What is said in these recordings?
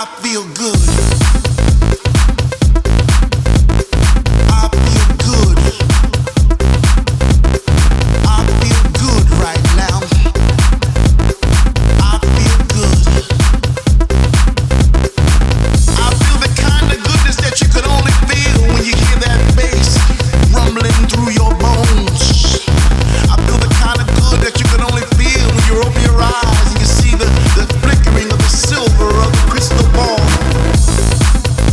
I feel good. I feel good. I feel good right now. I feel good. I feel the kind of goodness that you could only feel when you hear that bass rumbling through your bones. I feel the kind of good that you can only feel when you open your eyes and you see the flickering of the silver of the crystal ball.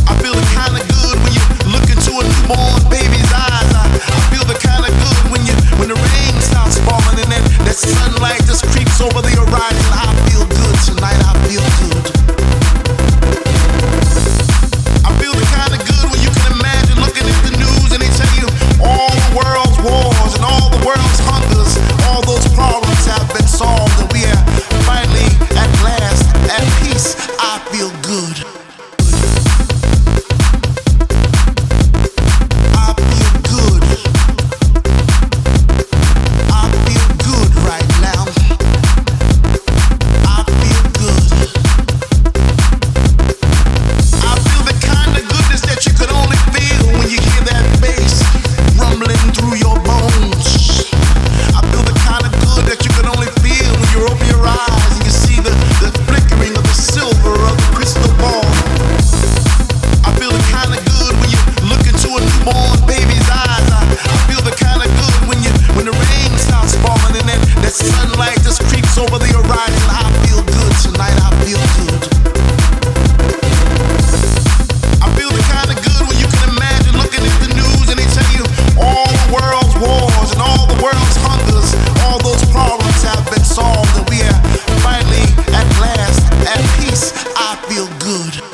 I feel the kind of good when you look into a newborn baby's eyes. I feel the kind of good when the rain starts falling and that sunlight just creeps over the horizon. I feel good tonight. I feel good. I feel the kind of good when you can imagine looking at the news and they tell you all the world's wars and all the world's hungers, all those problems have been solved and we are finally at last at peace. I feel good. I feel good. I feel good right now. I feel good. I feel the kind of goodness that you could only feel when you hear that bass rumbling through your bones. I feel the kind of good that you can only feel when you open your eyes and you see the flickering of the silver of the crystal ball. I feel the kind of good when you look into a newborn baby's eyes. I feel the kind of good when the rain starts falling and that sunlight just creeps over the horizon. I feel good tonight. I feel good. I feel the kind of good when you can imagine looking at the news and they tell you all the world's wars and all the world's hungers, all those problems have been solved and we are finally at last at peace. I feel good.